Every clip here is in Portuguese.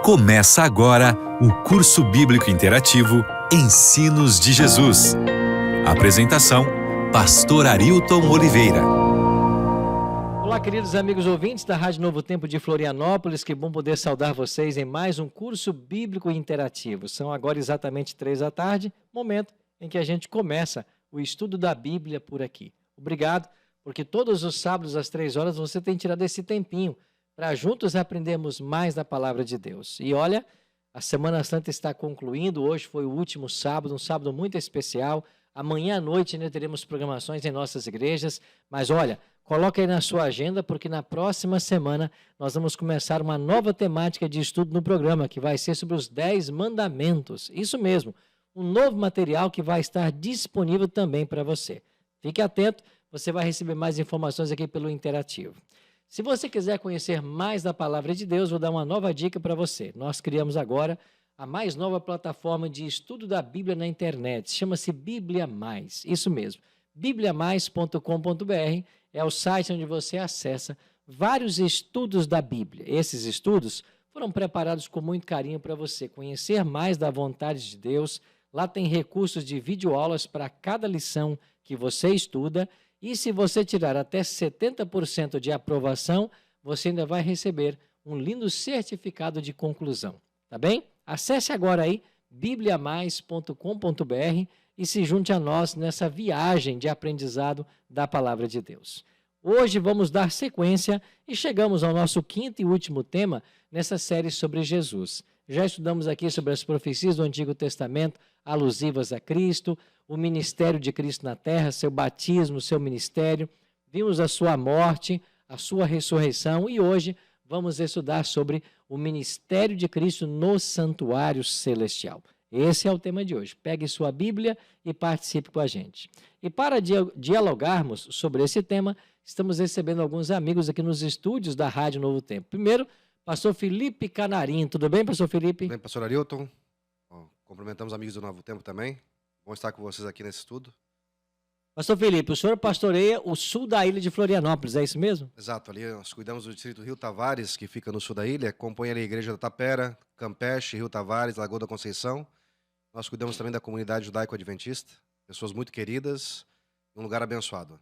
Começa agora o curso bíblico interativo Ensinos de Jesus. Apresentação, Pastor Arilton Oliveira. Olá, queridos amigos ouvintes da Rádio Novo Tempo de Florianópolis, que bom poder saudar vocês em mais um curso bíblico interativo. São agora exatamente 15h, momento em que a gente começa o estudo da Bíblia por aqui. Obrigado, porque todos os sábados às 15h você tem tirado esse tempinho para juntos aprendermos mais da Palavra de Deus. E olha, a Semana Santa está concluindo, hoje foi o último sábado, um sábado muito especial. Amanhã à noite ainda teremos programações em nossas igrejas, mas olha, coloca aí na sua agenda, porque na próxima semana nós vamos começar uma nova temática de estudo no programa, que vai ser sobre os 10 mandamentos. Isso mesmo, um novo material que vai estar disponível também para você. Fique atento, você vai receber mais informações aqui pelo Interativo. Se você quiser conhecer mais da Palavra de Deus, vou dar uma nova dica para você. Nós criamos agora a mais nova plataforma de estudo da Bíblia na internet. Chama-se Bíblia Mais. Isso mesmo. bibliamais.com.br é o site onde você acessa vários estudos da Bíblia. Esses estudos foram preparados com muito carinho para você conhecer mais da vontade de Deus. Lá tem recursos de videoaulas para cada lição que você estuda. E se você tirar até 70% de aprovação, você ainda vai receber um lindo certificado de conclusão. Tá bem? Acesse agora aí bibliamais.com.br e se junte a nós nessa viagem de aprendizado da Palavra de Deus. Hoje vamos dar sequência e chegamos ao nosso quinto e último tema nessa série sobre Jesus. Já estudamos aqui sobre as profecias do Antigo Testamento alusivas a Cristo, o ministério de Cristo na terra, seu batismo, seu ministério. Vimos a sua morte, a sua ressurreição e hoje vamos estudar sobre o ministério de Cristo no santuário celestial. Esse é o tema de hoje. Pegue sua Bíblia e participe com a gente. E para dialogarmos sobre esse tema, estamos recebendo alguns amigos aqui nos estúdios da Rádio Novo Tempo. Primeiro, pastor Felipe Canarim. Tudo bem, pastor Felipe? Tudo bem, pastor Arilton. Cumprimentamos amigos do Novo Tempo também. Bom estar com vocês aqui nesse estudo. Pastor Felipe, o senhor pastoreia o sul da ilha de Florianópolis, é isso mesmo? Exato, ali nós cuidamos do distrito Rio Tavares, que fica no sul da ilha, compõe ali a igreja da Tapera, Campeche, Rio Tavares, Lagoa da Conceição. Nós cuidamos também da comunidade judaico-adventista, pessoas muito queridas, um lugar abençoado.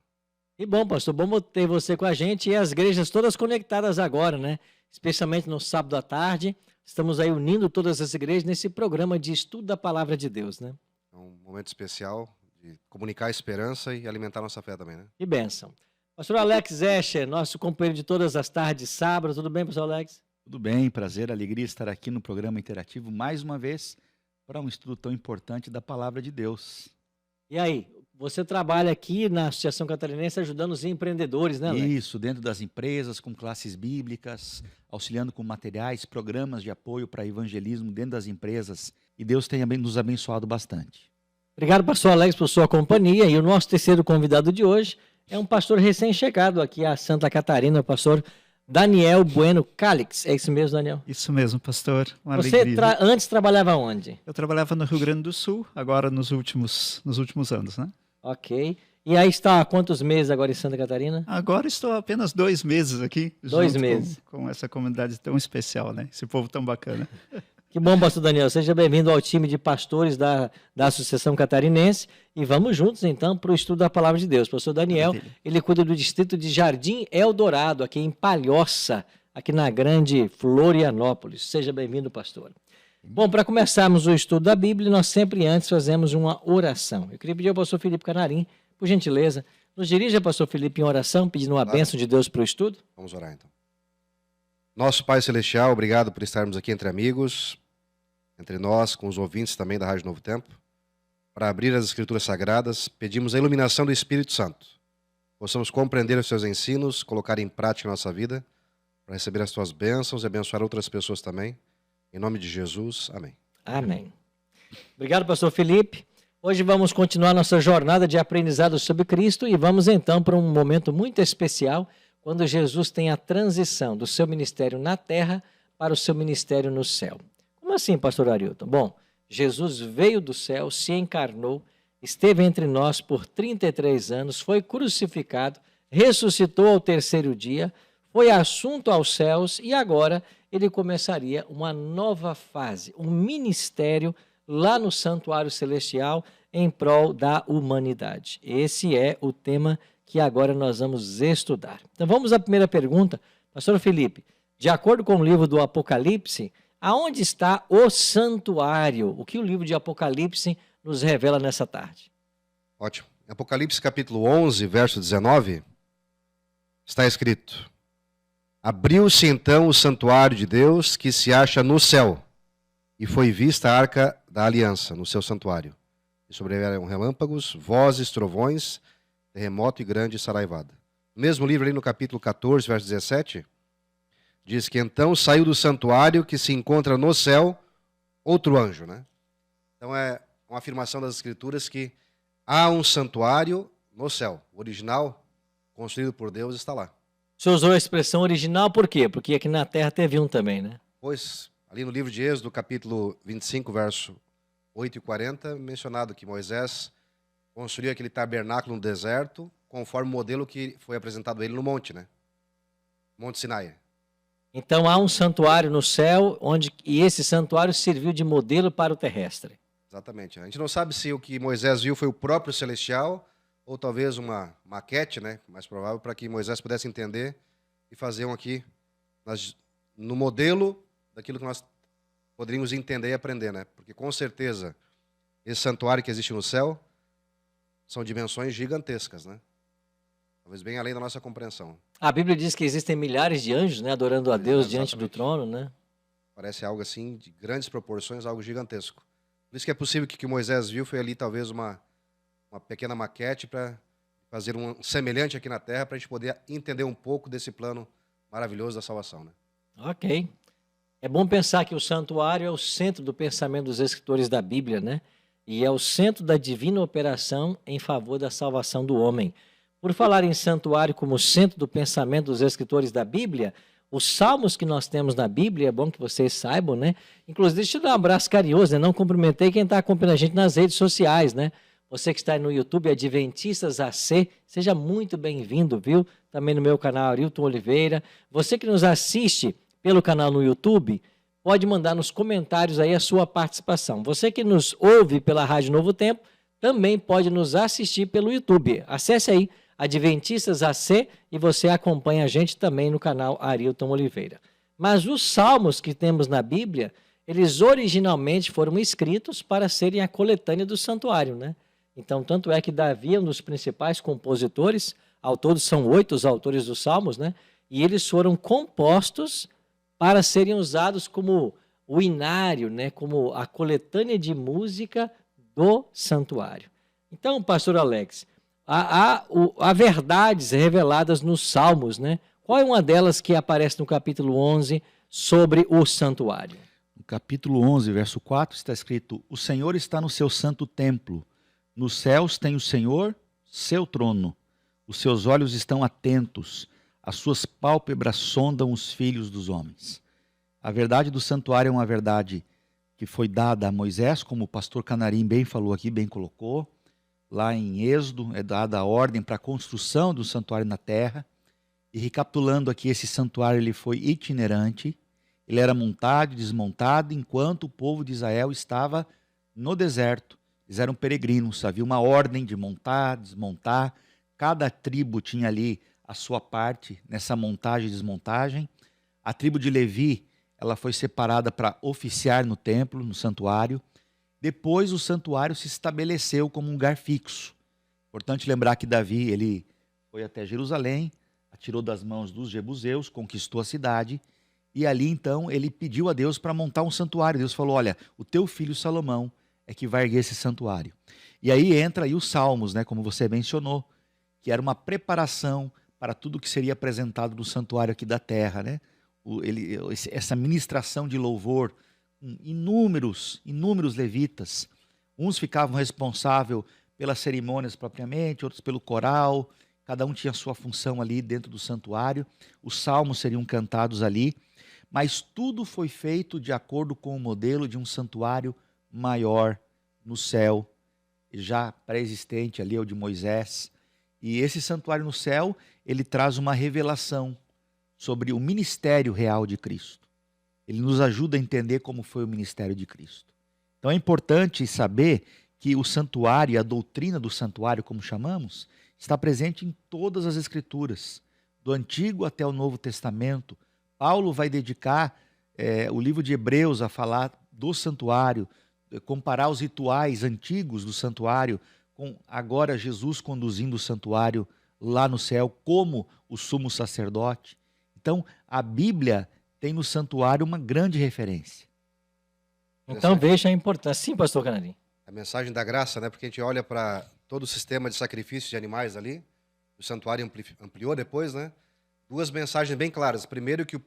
E bom, pastor, bom ter você com a gente e as igrejas todas conectadas agora, né? Especialmente no sábado à tarde. Estamos aí unindo todas as igrejas nesse programa de estudo da Palavra de Deus, né? É um momento especial de comunicar a esperança e alimentar nossa fé também, né? Que bênção. Pastor Alex Escher, nosso companheiro de todas as tardes, sábado. Tudo bem, pastor Alex? Tudo bem, prazer, alegria estar aqui no programa interativo mais uma vez para um estudo tão importante da Palavra de Deus. E aí, você trabalha aqui na Associação Catarinense ajudando os empreendedores, né, Alex? Isso, dentro das empresas, com classes bíblicas, auxiliando com materiais, programas de apoio para evangelismo dentro das empresas. E Deus tem nos abençoado bastante. Obrigado, pastor Alex, por sua companhia. E o nosso terceiro convidado de hoje é um pastor recém-chegado aqui a Santa Catarina, o pastor Daniel Bueno Calix. É isso mesmo, Daniel? Isso mesmo, pastor. Uma Você alegria. antes trabalhava onde? Eu trabalhava no Rio Grande do Sul, agora nos últimos anos, né? Ok. E aí está há quantos meses agora em Santa Catarina? Agora estou há apenas 2 meses aqui. 2 junto meses. Com essa comunidade tão especial, né? Esse povo tão bacana. Que bom, pastor Daniel. Seja bem-vindo ao time de pastores da Associação Catarinense. E vamos juntos, então, para o estudo da Palavra de Deus. Pastor Daniel, ele cuida do distrito de Jardim Eldorado, aqui em Palhoça, aqui na grande Florianópolis. Seja bem-vindo, pastor. Bom, para começarmos o estudo da Bíblia, nós sempre antes fazemos uma oração. Eu queria pedir ao pastor Felipe Canarim, por gentileza, nos dirija, pastor Felipe, em oração, pedindo uma bênção de Deus para o estudo. Vamos orar então. Nosso Pai Celestial, obrigado por estarmos aqui entre amigos, entre nós, com os ouvintes também da Rádio Novo Tempo, para abrir as Escrituras Sagradas. Pedimos a iluminação do Espírito Santo. Possamos compreender os seus ensinos, colocar em prática a nossa vida, para receber as tuas bênçãos e abençoar outras pessoas também. Em nome de Jesus, amém. Amém. Obrigado, pastor Felipe. Hoje vamos continuar nossa jornada de aprendizado sobre Cristo e vamos então para um momento muito especial, quando Jesus tem a transição do seu ministério na terra para o seu ministério no céu. Como assim, pastor Arilton? Bom, Jesus veio do céu, se encarnou, esteve entre nós por 33 anos, foi crucificado, ressuscitou ao terceiro dia, foi assunto aos céus e agora ele começaria uma nova fase, um ministério lá no santuário celestial em prol da humanidade. Esse é o tema que agora nós vamos estudar. Então vamos à primeira pergunta. Pastor Felipe, de acordo com o livro do Apocalipse, aonde está o santuário? O que o livro de Apocalipse nos revela nessa tarde? Ótimo. Em Apocalipse capítulo 11, verso 19, está escrito: Abriu-se então o santuário de Deus que se acha no céu, e foi vista a arca da aliança no seu santuário. E sobrevieram relâmpagos, vozes, trovões, terremoto e grande saraivada. No mesmo livro, ali no capítulo 14, verso 17, diz que então saiu do santuário que se encontra no céu outro anjo, né? Então é uma afirmação das Escrituras que há um santuário no céu. O original, construído por Deus, está lá. O senhor usou a expressão original por quê? Porque aqui na terra teve um também, né? Pois, ali no livro de Êxodo, capítulo 25, verso 8 e 40, mencionado que Moisés construiu aquele tabernáculo no deserto, conforme o modelo que foi apresentado a ele no monte, né? Monte Sinai. Então há um santuário no céu, e esse santuário serviu de modelo para o terrestre. Exatamente. A gente não sabe se o que Moisés viu foi o próprio celestial, ou talvez uma maquete, né? Mais provável, para que Moisés pudesse entender e fazer um aqui no modelo daquilo que nós poderíamos entender e aprender, né? Porque com certeza esse santuário que existe no céu são dimensões gigantescas, né? Talvez bem além da nossa compreensão. A Bíblia diz que existem milhares de anjos, né, adorando a Deus diante do Exatamente. trono, né? Parece algo assim de grandes proporções, algo gigantesco. Por isso que é possível que o que Moisés viu foi ali talvez uma pequena maquete para fazer um semelhante aqui na Terra, para a gente poder entender um pouco desse plano maravilhoso da salvação, né? Ok. É bom pensar que o santuário é o centro do pensamento dos escritores da Bíblia, né? E é o centro da divina operação em favor da salvação do homem. Por falar em santuário como centro do pensamento dos escritores da Bíblia, os salmos que nós temos na Bíblia, é bom que vocês saibam, né? Inclusive, deixa eu dar um abraço carinhoso, né? Não cumprimentei quem está acompanhando a gente nas redes sociais, né? Você que está aí no YouTube, Adventistas AC, seja muito bem-vindo, viu? Também no meu canal, Arilton Oliveira. Você que nos assiste pelo canal no YouTube, pode mandar nos comentários aí a sua participação. Você que nos ouve pela Rádio Novo Tempo, também pode nos assistir pelo YouTube. Acesse aí, Adventistas AC, e você acompanha a gente também no canal Arilton Oliveira. Mas os salmos que temos na Bíblia, eles originalmente foram escritos para serem a coletânea do santuário, né? Então, tanto é que Davi é um dos principais compositores, ao todo são 8 os autores dos salmos, né? E eles foram compostos para serem usados como o inário, né? Como a coletânea de música do santuário. Então, pastor Alex, há verdades reveladas nos Salmos, né? Qual é uma delas que aparece no capítulo 11 sobre o santuário? No capítulo 11, verso 4, está escrito: O Senhor está no seu santo templo. Nos céus tem o Senhor seu trono. Os seus olhos estão atentos. As suas pálpebras sondam os filhos dos homens. A verdade do santuário é uma verdade que foi dada a Moisés, como o pastor Canarim bem falou aqui, bem colocou. Lá em Êxodo é dada a ordem para a construção do santuário na terra. E recapitulando aqui, esse santuário ele foi itinerante. Ele era montado e desmontado enquanto o povo de Israel estava no deserto. Eles eram peregrinos, havia uma ordem de montar, desmontar. Cada tribo tinha ali a sua parte nessa montagem e desmontagem. A tribo de Levi, ela foi separada para oficiar no templo, no santuário. Depois o santuário se estabeleceu como um lugar fixo. Importante lembrar que Davi, ele foi até Jerusalém, atirou das mãos dos jebuseus, conquistou a cidade, e ali então ele pediu a Deus para montar um santuário. Deus falou: olha, o teu filho Salomão é que vai erguer esse santuário. E aí entra aí os salmos, né, como você mencionou, que era uma preparação para tudo que seria apresentado no santuário aqui da terra, né? Essa ministração de louvor, inúmeros levitas. Uns ficavam responsáveis pelas cerimônias propriamente, outros pelo coral. Cada um tinha sua função ali dentro do santuário. Os salmos seriam cantados ali. Mas tudo foi feito de acordo com o modelo de um santuário maior no céu, já pré-existente ali, é o de Moisés. E esse santuário no céu, ele traz uma revelação sobre o ministério real de Cristo. Ele nos ajuda a entender como foi o ministério de Cristo. Então é importante saber que o santuário, a doutrina do santuário, como chamamos, está presente em todas as Escrituras, do Antigo até o Novo Testamento. Paulo vai dedicar o livro de Hebreus a falar do santuário, comparar os rituais antigos do santuário com agora Jesus conduzindo o santuário lá no céu como o sumo sacerdote. Então, a Bíblia tem no santuário uma grande referência. Então veja a importância. Sim, pastor Canarim. A mensagem da graça, né? Porque a gente olha para todo o sistema de sacrifício de animais ali, o santuário ampliou depois, né? Duas mensagens bem claras. Primeiro, que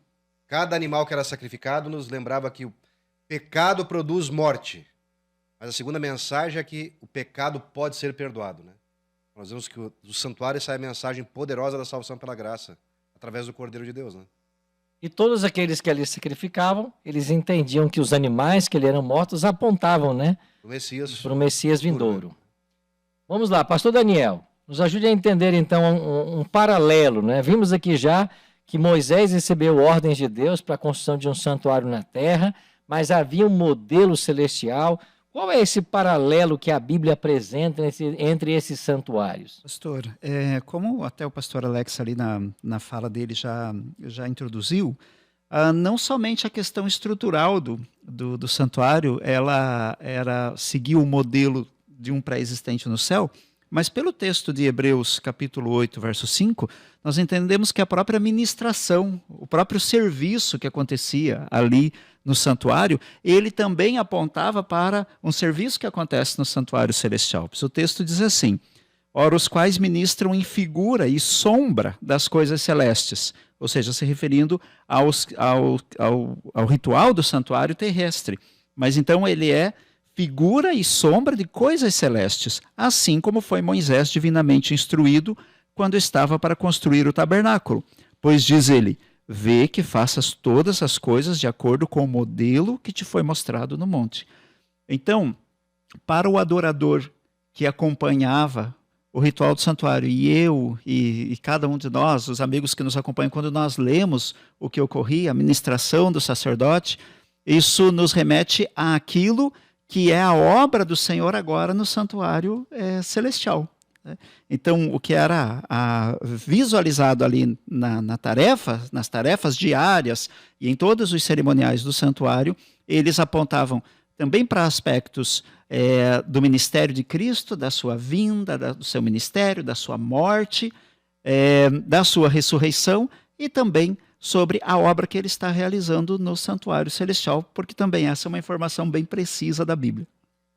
cada animal que era sacrificado nos lembrava que o pecado produz morte. Mas a segunda mensagem é que o pecado pode ser perdoado, né? Nós vemos que do santuário sai a mensagem poderosa da salvação pela graça, através do Cordeiro de Deus, né? E todos aqueles que ali sacrificavam, eles entendiam que os animais que ali eram mortos apontavam, né, para o Messias vindouro. Vamos lá, pastor Daniel, nos ajude a entender então um paralelo, né? Vimos aqui já que Moisés recebeu ordens de Deus para a construção de um santuário na terra, mas havia um modelo celestial. Qual é esse paralelo que a Bíblia apresenta entre esses santuários? Pastor, como até o pastor Alex ali na fala dele já introduziu, não somente a questão estrutural do santuário, ela seguiu o modelo de um pré-existente no céu, mas pelo texto de Hebreus capítulo 8, verso 5, nós entendemos que a própria ministração, o próprio serviço que acontecia ali no santuário, ele também apontava para um serviço que acontece no santuário celestial. O texto diz assim: ora, os quais ministram em figura e sombra das coisas celestes, ou seja, se referindo ao ritual do santuário terrestre. Mas então ele é figura e sombra de coisas celestes, assim como foi Moisés divinamente instruído quando estava para construir o tabernáculo. Pois diz ele: vê que faças todas as coisas de acordo com o modelo que te foi mostrado no monte. Então, para o adorador que acompanhava o ritual do santuário, e cada um de nós, os amigos que nos acompanham, quando nós lemos o que ocorria, a ministração do sacerdote, isso nos remete àquilo que é a obra do Senhor agora no santuário celestial. Então, o que era visualizado ali nas tarefas diárias e em todos os cerimoniais do santuário, eles apontavam também para aspectos do ministério de Cristo, da sua vinda, do seu ministério, da sua morte, da sua ressurreição e também sobre a obra que ele está realizando no santuário celestial, porque também essa é uma informação bem precisa da Bíblia.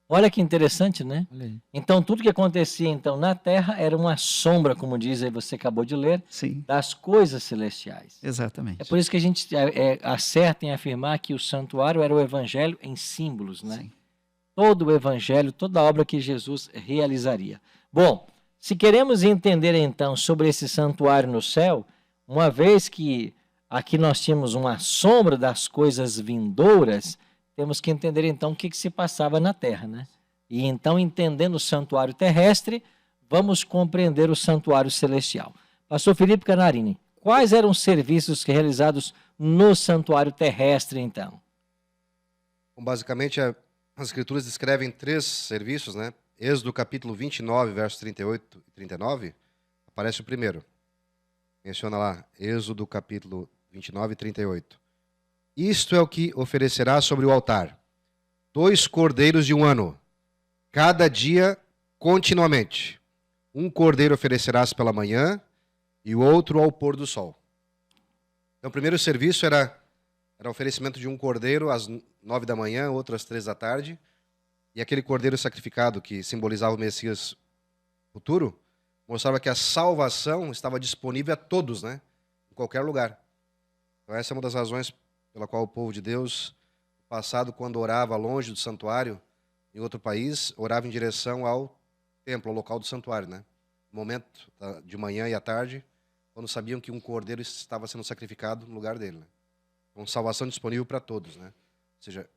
Olha que interessante, né? Então, tudo que acontecia então na terra era uma sombra, como diz aí, você acabou de ler, Sim. das coisas celestiais. Exatamente. É por isso que a gente acerta em afirmar que o santuário era o evangelho em símbolos, né? Sim. Todo o evangelho, toda a obra que Jesus realizaria. Bom, se queremos entender então sobre esse santuário no céu, uma vez que aqui nós tínhamos uma sombra das coisas vindouras, temos que entender então o que se passava na terra, né? E então, entendendo o santuário terrestre, vamos compreender o santuário celestial. Pastor Felipe Canarini, quais eram os serviços realizados no santuário terrestre, então? Bom, basicamente, as Escrituras descrevem 3 serviços, né? Êxodo capítulo 29, versos 38 e 39, aparece o primeiro. Menciona lá, Êxodo capítulo 29 e 38. Isto é o que oferecerás sobre o altar: 2 cordeiros de 1 ano, cada dia continuamente. 1 cordeiro oferecerás pela manhã e o outro ao pôr do sol. Então, o primeiro serviço era o oferecimento de 1 cordeiro às 9 da manhã, outro às 3 da tarde. E aquele cordeiro sacrificado, que simbolizava o Messias futuro, mostrava que a salvação estava disponível a todos, né? Em qualquer lugar. Então, essa é uma das razões pela qual o povo de Deus, no passado, quando orava longe do santuário, em outro país, orava em direção ao templo, ao local do santuário, né? No momento de manhã e à tarde, quando sabiam que um cordeiro estava sendo sacrificado no lugar dele, né? Com salvação disponível para todos, né? Ou seja,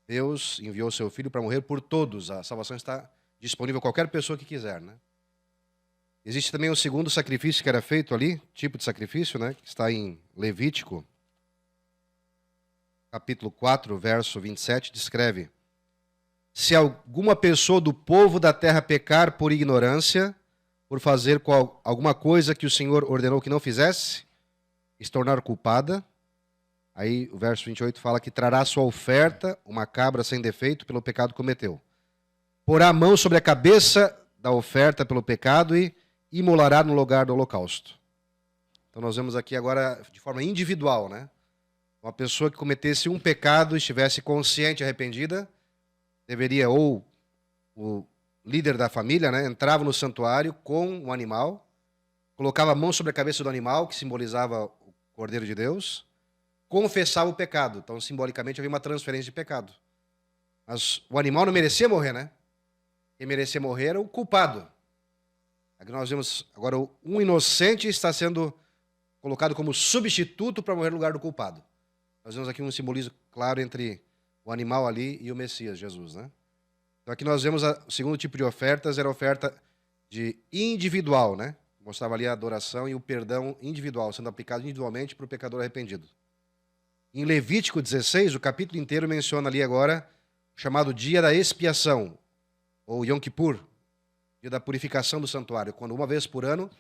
Deus enviou seu Filho para morrer por todos. A salvação está disponível a qualquer pessoa que quiser, né? Existe também um segundo sacrifício que era feito ali, tipo de sacrifício, né? Que está em Levítico, capítulo 4, verso 27, descreve: se alguma pessoa do povo da terra pecar por ignorância, por fazer alguma coisa que o Senhor ordenou que não fizesse, e se tornar culpada, aí o verso 28 fala que trará sua oferta, uma cabra sem defeito, pelo pecado que cometeu. Porá a mão sobre a cabeça da oferta pelo pecado e imolará no lugar do holocausto. Então nós vemos aqui agora de forma individual, né? Uma pessoa que cometesse um pecado e estivesse consciente e arrependida, deveria, ou o líder da família, né, entrava no santuário com o animal, colocava a mão sobre a cabeça do animal, que simbolizava o Cordeiro de Deus, confessava o pecado. Então, simbolicamente, havia uma transferência de pecado. Mas o animal não merecia morrer, né? Quem merecia morrer era o culpado. Aqui nós vemos agora um inocente está sendo colocado como substituto para morrer no lugar do culpado. Nós vemos aqui um simbolismo claro entre o animal ali e o Messias, Jesus, né? Então aqui nós vemos o segundo tipo de ofertas, era a oferta de individual, né? Mostrava ali a adoração e o perdão individual, sendo aplicado individualmente para o pecador arrependido. Em Levítico 16, o capítulo inteiro menciona ali agora o chamado dia da expiação, ou Yom Kippur, dia da purificação do santuário, quando uma vez por ano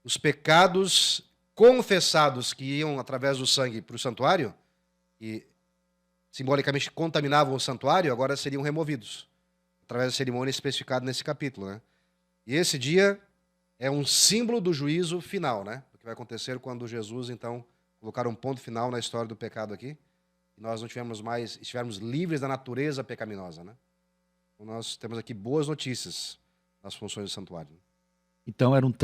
os pecados confessados que iam através do sangue para o santuário e simbolicamente contaminavam o santuário, agora seriam removidos, através da cerimônia especificada nesse capítulo, né? E esse dia é um símbolo do juízo final, né? O que vai acontecer quando Jesus, então, colocar um ponto final na história do pecado aqui, e nós não estivermos livres da natureza pecaminosa, né? Então nós temos aqui boas notícias nas funções do santuário. Então eram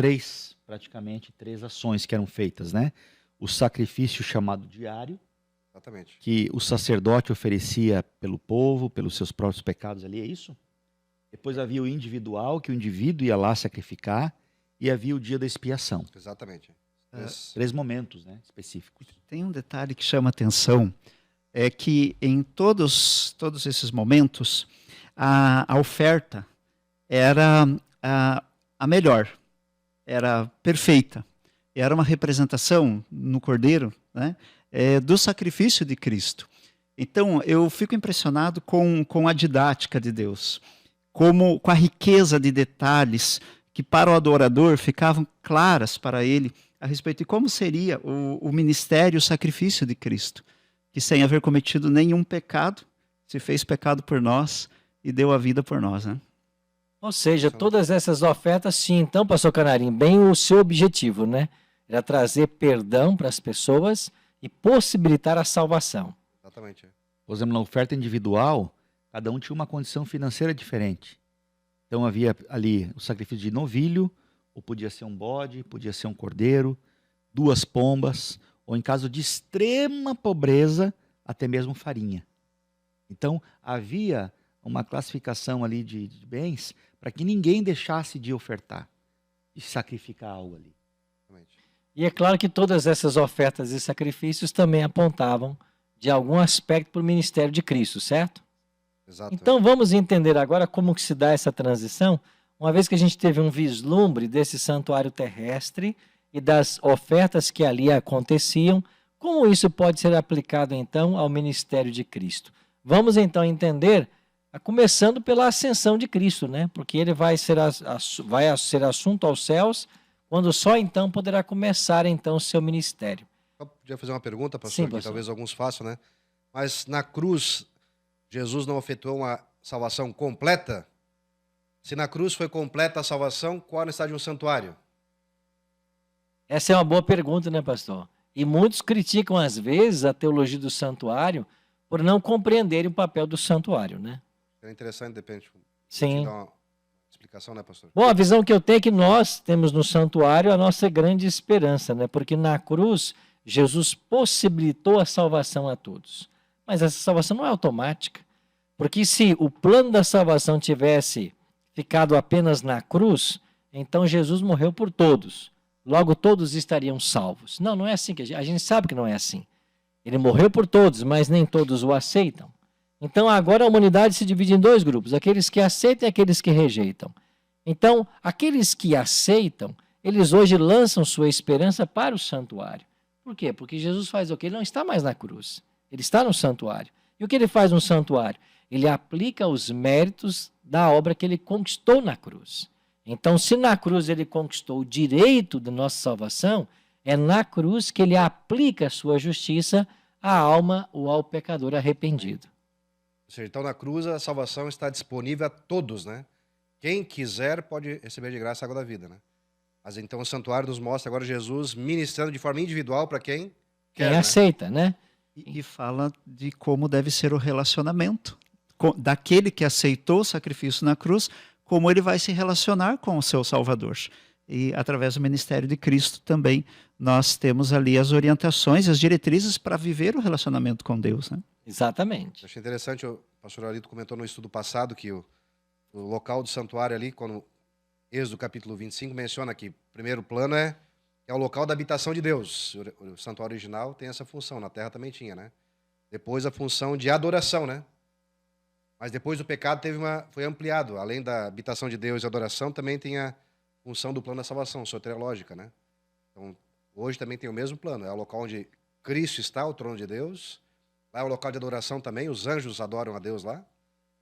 praticamente três ações que eram feitas, né? O sacrifício chamado diário, Exatamente. que o sacerdote oferecia pelo povo, pelos seus próprios pecados ali, é isso? Depois havia o individual, que o indivíduo ia lá sacrificar, e havia o dia da expiação. Exatamente. Três momentos, né, específicos. Tem um detalhe que chama atenção, é que em todos esses momentos, a oferta era a melhor, era perfeita. Era uma representação no Cordeiro, né, do sacrifício de Cristo. Então, eu fico impressionado com a didática de Deus, com a riqueza de detalhes que para o adorador ficavam claras para ele a respeito de como seria o ministério e o sacrifício de Cristo, que sem haver cometido nenhum pecado, se fez pecado por nós e deu a vida por nós, né? Ou seja, todas essas ofertas tinham, então, pastor Canarim, bem o seu objetivo, né? Era trazer perdão para as pessoas e possibilitar a salvação. Exatamente. Por exemplo, na oferta individual, cada um tinha uma condição financeira diferente. Então havia ali o sacrifício de novilho, ou podia ser um bode, podia ser um cordeiro, 2 pombas, ou em caso de extrema pobreza, até mesmo farinha. Então havia uma classificação ali de bens para que ninguém deixasse de ofertar, de sacrificar algo ali. Exatamente. E é claro que todas essas ofertas e sacrifícios também apontavam de algum aspecto para o ministério de Cristo, certo? Exato. Então vamos entender agora como que se dá essa transição, uma vez que a gente teve um vislumbre desse santuário terrestre e das ofertas que ali aconteciam, como isso pode ser aplicado então ao ministério de Cristo. Vamos então entender, começando pela ascensão de Cristo, né? Porque ele vai ser assunto aos céus, quando só então poderá começar então o seu ministério. Eu podia fazer uma pergunta, pastor, Sim, que pastor. talvez alguns façam, né? Mas na cruz, Jesus não efetuou uma salvação completa? Se na cruz foi completa a salvação, qual a necessidade de um santuário? Essa é uma boa pergunta, né, pastor? E muitos criticam, às vezes, a teologia do santuário por não compreenderem o papel do santuário, né? É interessante, de repente, Sim. dar uma explicação, né, pastor? Bom, a visão que eu tenho é que nós temos no santuário a nossa grande esperança, né? Porque na cruz, Jesus possibilitou a salvação a todos. Mas essa salvação não é automática. Porque se o plano da salvação tivesse ficado apenas na cruz, então Jesus morreu por todos. Logo todos estariam salvos. Não, não é assim que a gente sabe que não é assim. Ele morreu por todos, mas nem todos o aceitam. Então agora a humanidade se divide em 2 grupos, aqueles que aceitam e aqueles que rejeitam. Então, aqueles que aceitam, eles hoje lançam sua esperança para o santuário. Por quê? Porque Jesus faz o quê? Ele não está mais na cruz. Ele está no santuário. E o que ele faz no santuário? Ele aplica os méritos da obra que ele conquistou na cruz. Então, se na cruz ele conquistou o direito da nossa salvação, é na cruz que ele aplica a sua justiça à alma ou ao pecador arrependido. Ou seja, então na cruz a salvação está disponível a todos, né? Quem quiser pode receber de graça a água da vida, né? Mas então o santuário nos mostra agora Jesus ministrando de forma individual para quem Quem quer, né? aceita, né? E fala de como deve ser o relacionamento daquele que aceitou o sacrifício na cruz, como ele vai se relacionar com o seu Salvador. E através do ministério de Cristo também nós temos ali as orientações, as diretrizes para viver o relacionamento com Deus, né? Exatamente. Eu achei interessante, o pastor Arito comentou no estudo passado que o local do santuário ali, quando Êxodo capítulo 25 menciona que o primeiro plano é o local da habitação de Deus. O santuário original tem essa função, na terra também tinha, né? Depois a função de adoração, né? Mas depois do pecado foi ampliado. Além da habitação de Deus e adoração, também tem a função do plano da salvação, soteriológica, né? Então, hoje também tem o mesmo plano. É o local onde Cristo está, o trono de Deus. Lá é o local de adoração também, os anjos adoram a Deus lá.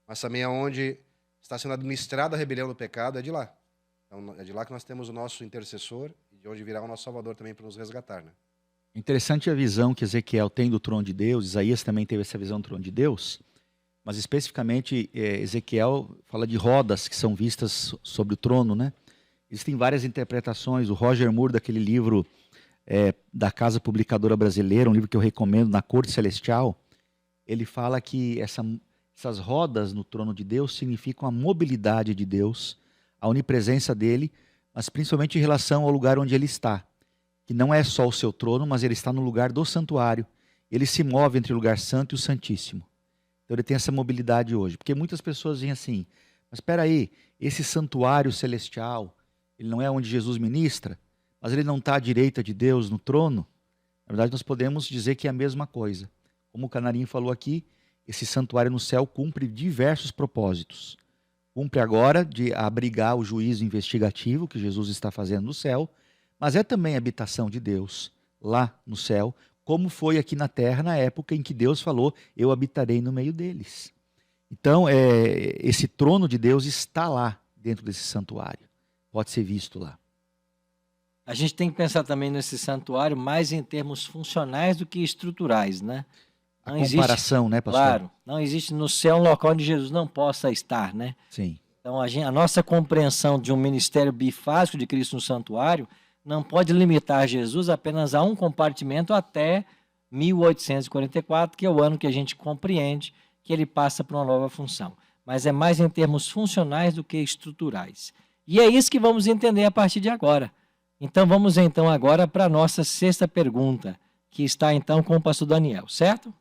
Mas também é onde está sendo administrada a rebelião do pecado, é de lá. Então, é de lá que nós temos o nosso intercessor e de onde virá o nosso Salvador também para nos resgatar, né? Interessante a visão que Ezequiel tem do trono de Deus, Isaías também teve essa visão do trono de Deus, mas especificamente Ezequiel fala de rodas que são vistas sobre o trono, né? Existem várias interpretações. O Roger Moore, daquele livro da Casa Publicadora Brasileira, um livro que eu recomendo, Na Corte Celestial, ele fala que essas rodas no trono de Deus significam a mobilidade de Deus, a onipresença dele, mas principalmente em relação ao lugar onde ele está, que não é só o seu trono, mas ele está no lugar do santuário. Ele se move entre o lugar santo e o santíssimo. Então ele tem essa mobilidade hoje, porque muitas pessoas dizem assim, mas espera aí, esse santuário celestial, ele não é onde Jesus ministra, mas ele não está à direita de Deus no trono? Na verdade, nós podemos dizer que é a mesma coisa. Como o Canarinho falou aqui, esse santuário no céu cumpre diversos propósitos. Cumpre agora de abrigar o juízo investigativo que Jesus está fazendo no céu, mas é também a habitação de Deus lá no céu, como foi aqui na terra na época em que Deus falou, eu habitarei no meio deles. Então, esse trono de Deus está lá dentro desse santuário. Pode ser visto lá. A gente tem que pensar também nesse santuário mais em termos funcionais do que estruturais, né? A comparação, né, pastor? Claro, não existe no céu um local onde Jesus não possa estar, né? Sim. Então, a nossa compreensão de um ministério bifásico de Cristo no santuário não pode limitar Jesus apenas a um compartimento até 1844, que é o ano que a gente compreende que ele passa para uma nova função. Mas é mais em termos funcionais do que estruturais. E é isso que vamos entender a partir de agora. Então, vamos agora para a nossa sexta pergunta, que está então com o pastor Daniel, certo?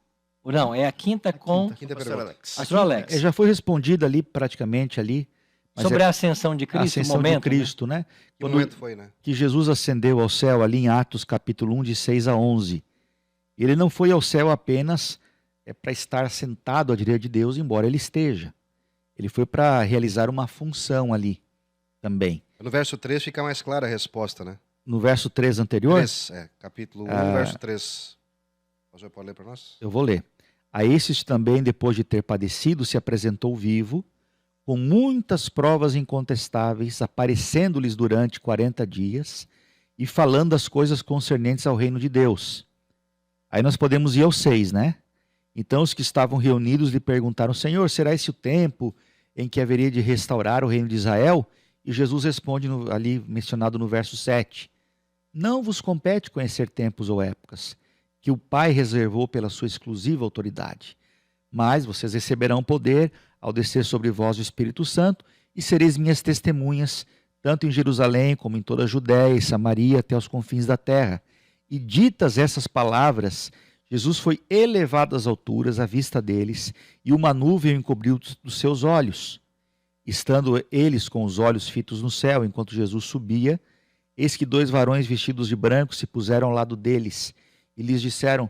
Ou não, é a quinta com Quinta pergunta. pastor Alex. Já foi respondida ali, praticamente ali. Mas Sobre a ascensão de a Cristo, ascensão o momento, de Cristo, né? Que momento foi, né? Que Jesus ascendeu ao céu ali em Atos capítulo 1, de 6 a 11. Ele não foi ao céu apenas para estar sentado à direita de Deus, embora ele esteja. Ele foi para realizar uma função ali também. No verso 3 fica mais clara a resposta, né? No verso 3 anterior, 3, capítulo 1, verso 3. Você pode ler para nós? eu vou ler. A esses também, depois de ter padecido, se apresentou vivo, com muitas provas incontestáveis, aparecendo-lhes durante 40 dias e falando as coisas concernentes ao reino de Deus. Aí nós podemos ir ao 6, né? Então os que estavam reunidos lhe perguntaram, Senhor, será esse o tempo em que haveria de restaurar o reino de Israel? E Jesus responde ali mencionado no verso 7, não vos compete conhecer tempos ou épocas, que o Pai reservou pela sua exclusiva autoridade. Mas vocês receberão poder ao descer sobre vós o Espírito Santo e sereis minhas testemunhas, tanto em Jerusalém como em toda a Judéia e Samaria até os confins da terra. E ditas essas palavras, Jesus foi elevado às alturas à vista deles e uma nuvem o encobriu dos seus olhos. Estando eles com os olhos fitos no céu, enquanto Jesus subia, eis que 2 varões vestidos de branco se puseram ao lado deles e lhes disseram,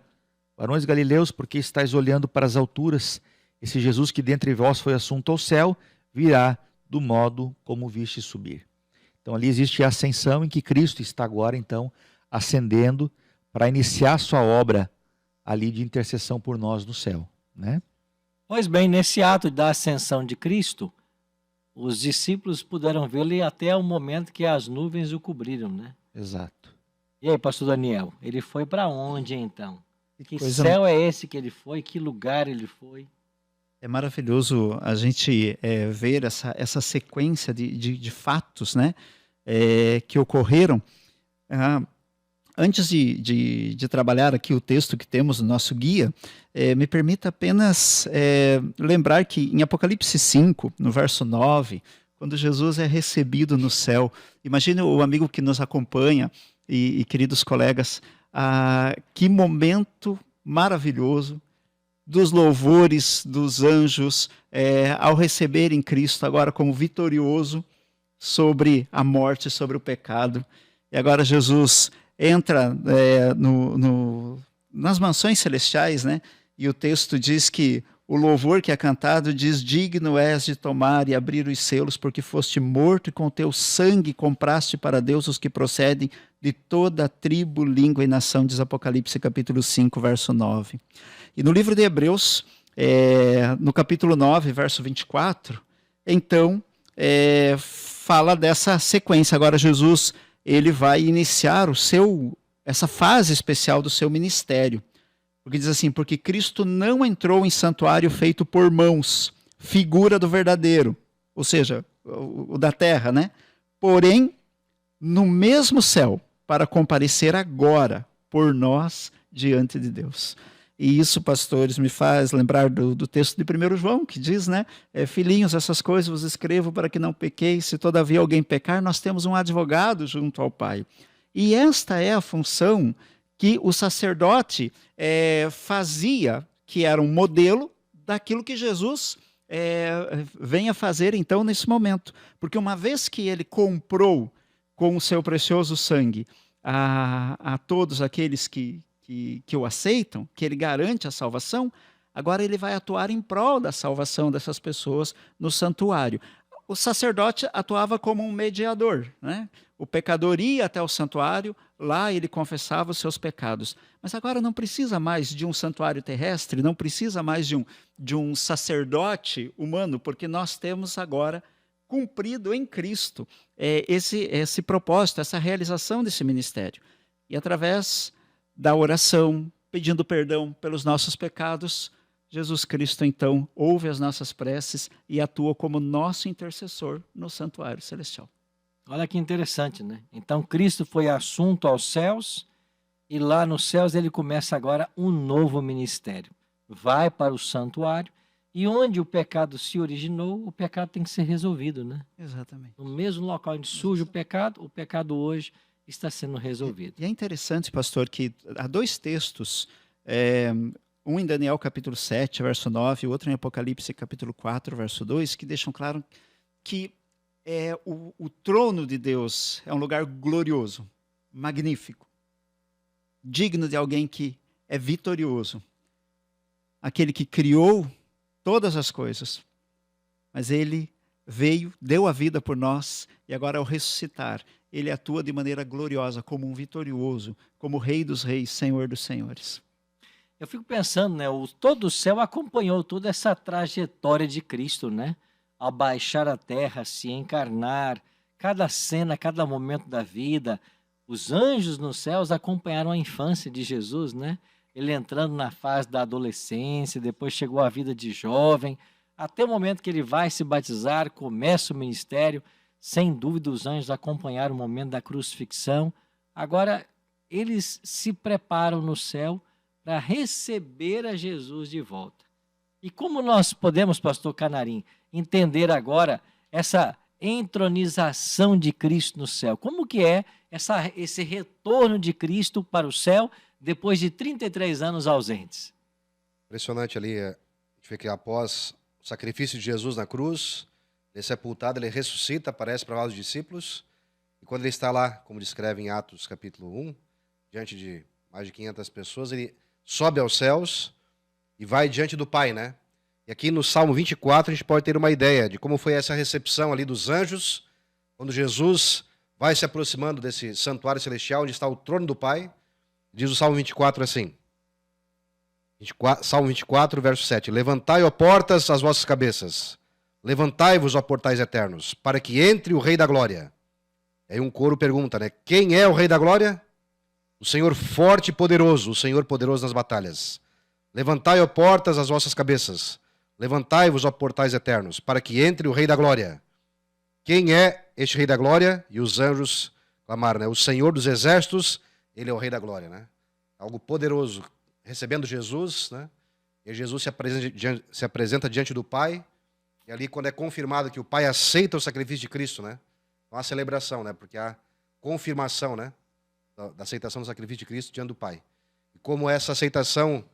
varões galileus, por que estáis olhando para as alturas? Esse Jesus que dentre vós foi assunto ao céu, virá do modo como viste subir. Então ali existe a ascensão em que Cristo está agora, então, ascendendo para iniciar sua obra ali de intercessão por nós no céu, né? Pois bem, nesse ato da ascensão de Cristo, os discípulos puderam vê-lo até o momento que as nuvens o cobriram, né? Exato. E aí, pastor Daniel, ele foi para onde então? Que coisa- céu é esse que ele foi? Que lugar ele foi? É maravilhoso a gente ver essa sequência de fatos, né, que ocorreram. Ah, antes de trabalhar aqui o texto que temos no nosso guia, me permita apenas lembrar que em Apocalipse 5, no verso 9, quando Jesus é recebido no céu, imagine o amigo que nos acompanha e queridos colegas, que momento maravilhoso dos louvores dos anjos ao receberem Cristo agora como vitorioso sobre a morte, sobre o pecado. E agora Jesus entra nas mansões celestiais, né? E o texto diz que o louvor que é cantado diz: digno és de tomar e abrir os selos, porque foste morto e com teu sangue compraste para Deus os que procedem de toda a tribo, língua e nação, diz Apocalipse capítulo 5, verso 9. E no livro de Hebreus, no capítulo 9, verso 24, então, fala dessa sequência. Agora Jesus, ele vai iniciar essa fase especial do seu ministério. Porque diz assim: porque Cristo não entrou em santuário feito por mãos, figura do verdadeiro, ou seja, o da terra, né? Porém, no mesmo céu, para comparecer agora por nós diante de Deus. E isso, pastores, me faz lembrar do texto de 1 João, que diz, né? Filhinhos, essas coisas vos escrevo para que não pequeis. Se todavia alguém pecar, nós temos um advogado junto ao Pai. E esta é a função que o sacerdote fazia, que era um modelo daquilo que Jesus vem a fazer, então, nesse momento. Porque uma vez que ele comprou com o seu precioso sangue a todos aqueles que o aceitam, que ele garante a salvação, agora ele vai atuar em prol da salvação dessas pessoas no santuário. O sacerdote atuava como um mediador, né? O pecador ia até o santuário, lá ele confessava os seus pecados. Mas agora não precisa mais de um santuário terrestre, não precisa mais de um sacerdote humano, porque nós temos agora cumprido em Cristo esse propósito, essa realização desse ministério. E através da oração, pedindo perdão pelos nossos pecados, Jesus Cristo, então, ouve as nossas preces e atua como nosso intercessor no santuário celestial. Olha que interessante, né? Então, Cristo foi assunto aos céus e lá nos céus ele começa agora um novo ministério. Vai para o santuário e onde o pecado se originou, o pecado tem que ser resolvido, né? Exatamente. No mesmo local onde surge o pecado hoje está sendo resolvido. E é interessante, pastor, que há dois textos, um em Daniel capítulo 7, verso 9, e outro em Apocalipse capítulo 4, verso 2, que deixam claro que o trono de Deus é um lugar glorioso, magnífico, digno de alguém que é vitorioso, aquele que criou todas as coisas, mas ele veio, deu a vida por nós, e agora ao ressuscitar, ele atua de maneira gloriosa, como um vitorioso, como Rei dos Reis, Senhor dos Senhores. Eu fico pensando, né? Todo o céu acompanhou toda essa trajetória de Cristo, né? Ao baixar a terra, se encarnar, cada cena, cada momento da vida. Os anjos nos céus acompanharam a infância de Jesus, né? Ele entrando na fase da adolescência, depois chegou à vida de jovem, até o momento que ele vai se batizar, começa o ministério. Sem dúvida, os anjos acompanharam o momento da crucifixão. Agora, eles se preparam no céu para receber a Jesus de volta. E como nós podemos, pastor Canarim, entender agora essa entronização de Cristo no céu? Como que é esse retorno de Cristo para o céu depois de 33 anos ausentes? Impressionante ali, a gente vê que após o sacrifício de Jesus na cruz, ele é sepultado, ele ressuscita, aparece para os discípulos, e quando ele está lá, como descreve em Atos capítulo 1, diante de mais de 500 pessoas, ele sobe aos céus e vai diante do Pai, né? E aqui no Salmo 24 a gente pode ter uma ideia de como foi essa recepção ali dos anjos, quando Jesus vai se aproximando desse santuário celestial, onde está o trono do Pai. Diz o Salmo 24 assim, Salmo 24, verso 7. Levantai, ó portas, as vossas cabeças. Levantai-vos, ó portais eternos, para que entre o Rei da Glória. E aí um coro pergunta, né? Quem é o Rei da Glória? O Senhor forte e poderoso, o Senhor poderoso nas batalhas. Levantai, ó portas, as vossas cabeças. Levantai-vos, ó portais eternos, para que entre o Rei da Glória. Quem é este Rei da Glória? E os anjos clamaram, né? O Senhor dos Exércitos, ele é o Rei da Glória, né? Algo poderoso. Recebendo Jesus, né? E Jesus se apresenta diante do Pai. E ali, quando é confirmado que o Pai aceita o sacrifício de Cristo, né? É uma celebração, né? Porque há confirmação, né? Da aceitação do sacrifício de Cristo diante do Pai. E como essa aceitação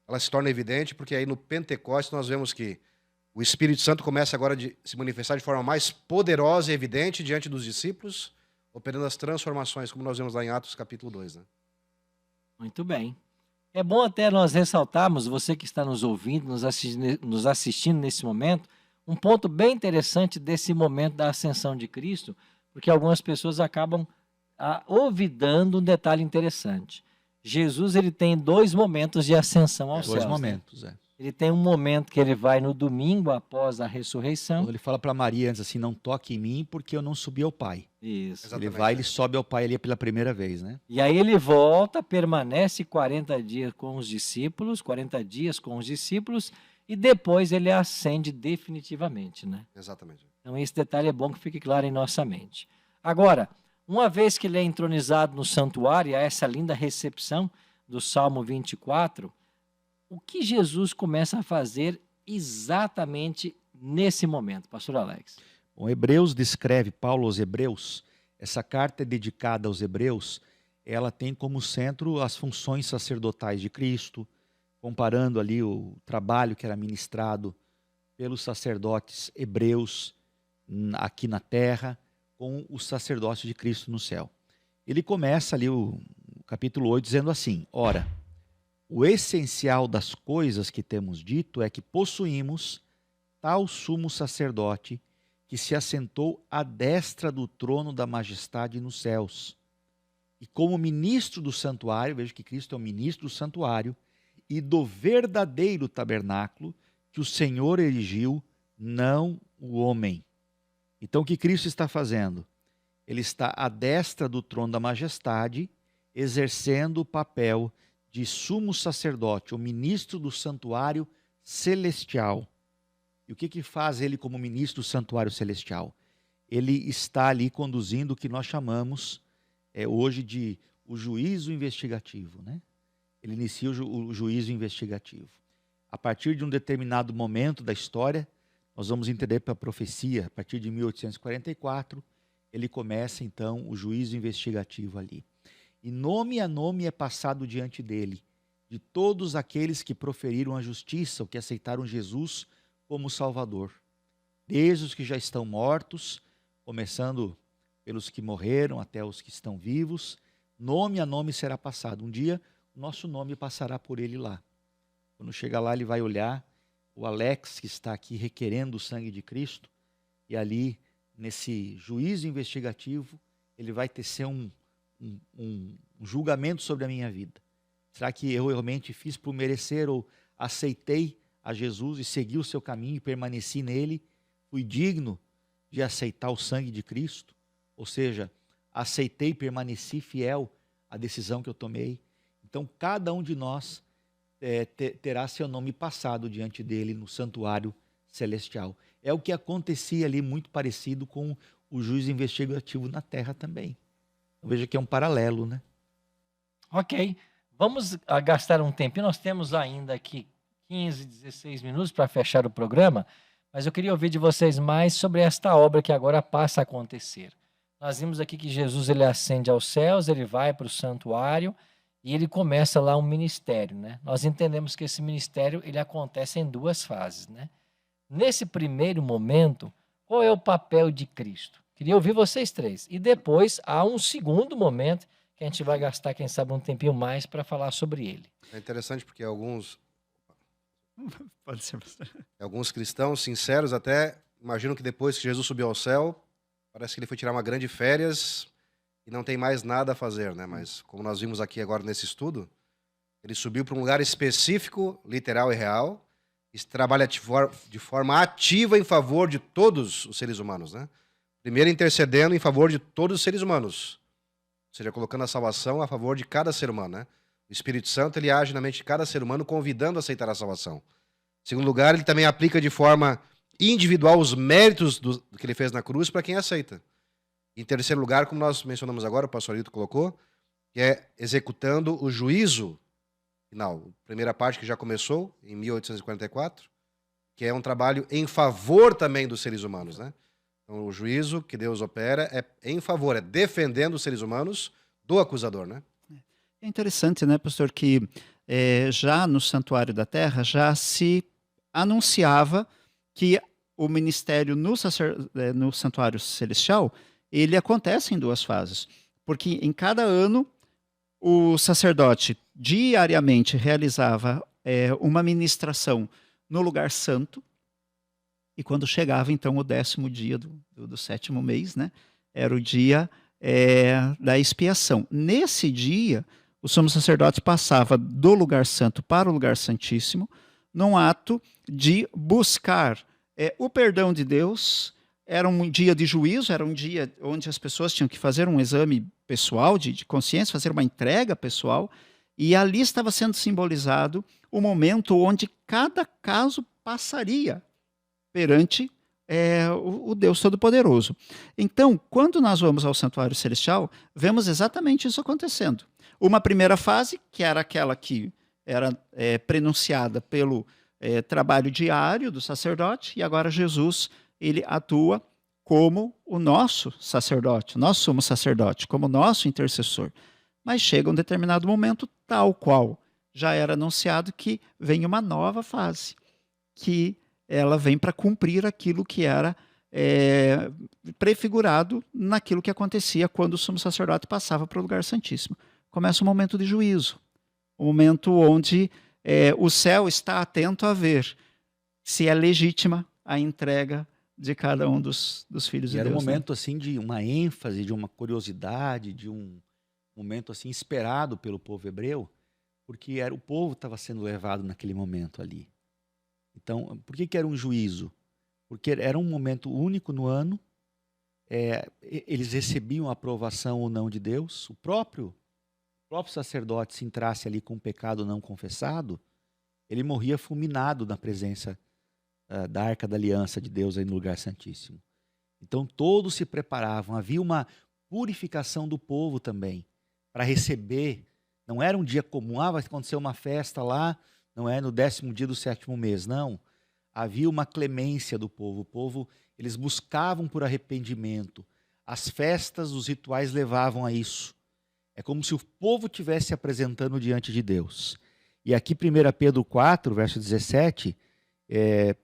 ela se torna evidente, porque aí no Pentecostes nós vemos que o Espírito Santo começa agora a se manifestar de forma mais poderosa e evidente diante dos discípulos, operando as transformações, como nós vemos lá em Atos capítulo 2. Né? Muito bem. É bom até nós ressaltarmos, você que está nos ouvindo, nos assistindo nesse momento, um ponto bem interessante desse momento da ascensão de Cristo, porque algumas pessoas acabam olvidando um detalhe interessante. Jesus ele tem 2 momentos de ascensão aos céus. 2 momentos, né? Ele tem um momento que ele vai no domingo após a ressurreição. Quando ele fala para Maria antes assim, não toque em mim porque eu não subi ao Pai. Isso. Exatamente. Ele vai, ele sobe ao Pai ali pela primeira vez, né? E aí ele volta, permanece 40 dias com os discípulos, 40 dias com os discípulos, e depois ele ascende definitivamente, né? Exatamente. Então esse detalhe é bom que fique claro em nossa mente. Agora, uma vez que ele é entronizado no santuário, há essa linda recepção do Salmo 24, o que Jesus começa a fazer exatamente nesse momento, pastor Alex? Bom, Hebreus descreve, Paulo aos Hebreus, essa carta é dedicada aos Hebreus, ela tem como centro as funções sacerdotais de Cristo, comparando ali o trabalho que era ministrado pelos sacerdotes hebreus aqui na terra, com o sacerdócio de Cristo no céu. Ele começa ali o capítulo 8 dizendo assim, ora, o essencial das coisas que temos dito é que possuímos tal sumo sacerdote que se assentou à destra do trono da majestade nos céus. E como ministro do santuário, veja que Cristo é o ministro do santuário, e do verdadeiro tabernáculo que o Senhor erigiu, não o homem. Então o que Cristo está fazendo? Ele está à destra do trono da majestade, exercendo o papel de sumo sacerdote, o ministro do santuário celestial. E o que faz ele como ministro do santuário celestial? Ele está ali conduzindo o que nós chamamos hoje de o juízo investigativo, né? Ele inicia o juízo investigativo. A partir de um determinado momento da história, nós vamos entender pela profecia, a partir de 1844, ele começa então o juízo investigativo ali. E nome a nome é passado diante dele, de todos aqueles que proferiram a justiça, ou que aceitaram Jesus como Salvador. Desde os que já estão mortos, começando pelos que morreram até os que estão vivos, nome a nome será passado. Um dia, o nosso nome passará por ele lá. Quando chegar lá, ele vai olhar o Alex, que está aqui requerendo o sangue de Cristo, e ali, nesse juízo investigativo, ele vai tecer um julgamento sobre a minha vida. Será que eu realmente fiz por merecer ou aceitei a Jesus e segui o seu caminho e permaneci nele? Fui digno de aceitar o sangue de Cristo? Ou seja, aceitei e permaneci fiel à decisão que eu tomei? Então, cada um de nós terá seu nome passado diante dele no santuário celestial. É o que acontecia ali, muito parecido com o juízo investigativo na terra também. Veja que é um paralelo, né? Ok, vamos gastar um tempinho, nós temos ainda aqui 15, 16 minutos para fechar o programa, mas eu queria ouvir de vocês mais sobre esta obra que agora passa a acontecer. Nós vimos aqui que Jesus ele ascende aos céus, ele vai para o santuário e ele começa lá um ministério, né? Nós entendemos que esse ministério ele acontece em 2 fases, né? Nesse primeiro momento, qual é o papel de Cristo? Queria ouvir vocês 3. E depois há um segundo momento que a gente vai gastar, quem sabe, um tempinho mais para falar sobre ele. É interessante porque alguns Pode ser, pastor. Alguns cristãos sinceros até imaginam que depois que Jesus subiu ao céu, parece que ele foi tirar uma grande férias e não tem mais nada a fazer, né? Mas como nós vimos aqui agora nesse estudo, ele subiu para um lugar específico, literal e real, e trabalha de forma ativa em favor de todos os seres humanos, né? Primeiro intercedendo em favor de todos os seres humanos, ou seja, colocando a salvação a favor de cada ser humano, né? O Espírito Santo, ele age na mente de cada ser humano, convidando a aceitar a salvação. Em segundo lugar, ele também aplica de forma individual os méritos do que ele fez na cruz para quem aceita. Em terceiro lugar, como nós mencionamos agora, o pastor Arilton colocou, que é executando o juízo final. A primeira parte que já começou, em 1844, que é um trabalho em favor também dos seres humanos, né? Então, o juízo que Deus opera é em favor, é defendendo os seres humanos do acusador, né? É interessante, né, pastor, que já no Santuário da Terra já se anunciava que o ministério no Santuário Celestial, ele acontece em duas fases. Porque em cada ano, o sacerdote diariamente realizava uma ministração no lugar santo, e quando chegava, então, o 10º dia do 7º mês, né, era o dia da expiação. Nesse dia, o sumo sacerdote passava do lugar santo para o lugar santíssimo, num ato de buscar o perdão de Deus. Era um dia de juízo, era um dia onde as pessoas tinham que fazer um exame pessoal de consciência, fazer uma entrega pessoal, e ali estava sendo simbolizado o momento onde cada caso passaria perante o Deus Todo-Poderoso. Então, quando nós vamos ao Santuário Celestial, vemos exatamente isso acontecendo. Uma primeira fase, que era aquela que era prenunciada pelo trabalho diário do sacerdote, e agora Jesus, ele atua como o nosso sacerdote, nosso sumo sacerdote, como nosso intercessor. Mas chega um determinado momento, tal qual já era anunciado, que vem uma nova fase, que ela vem para cumprir aquilo que era prefigurado naquilo que acontecia quando o sumo sacerdote passava para o lugar santíssimo. Começa um momento de juízo, um momento onde o céu está atento a ver se é legítima a entrega de cada um dos filhos de Deus. Era um momento assim de uma ênfase, de uma curiosidade, de um momento assim esperado pelo povo hebreu, porque o povo estava sendo levado naquele momento ali. Então, por que era um juízo? Porque era um momento único no ano, eles recebiam a aprovação ou não de Deus, o próprio sacerdote, se entrasse ali com um pecado não confessado, ele morria fulminado na presença da Arca da Aliança de Deus aí no lugar santíssimo. Então todos se preparavam, havia uma purificação do povo também, para receber, não era um dia comum, vai acontecer uma festa lá, não é no 10º dia do 7º mês, não. Havia uma clemência do povo, o povo, eles buscavam por arrependimento, as festas, os rituais levavam a isso. É como se o povo estivesse apresentando diante de Deus. E aqui 1 Pedro 4, verso 17,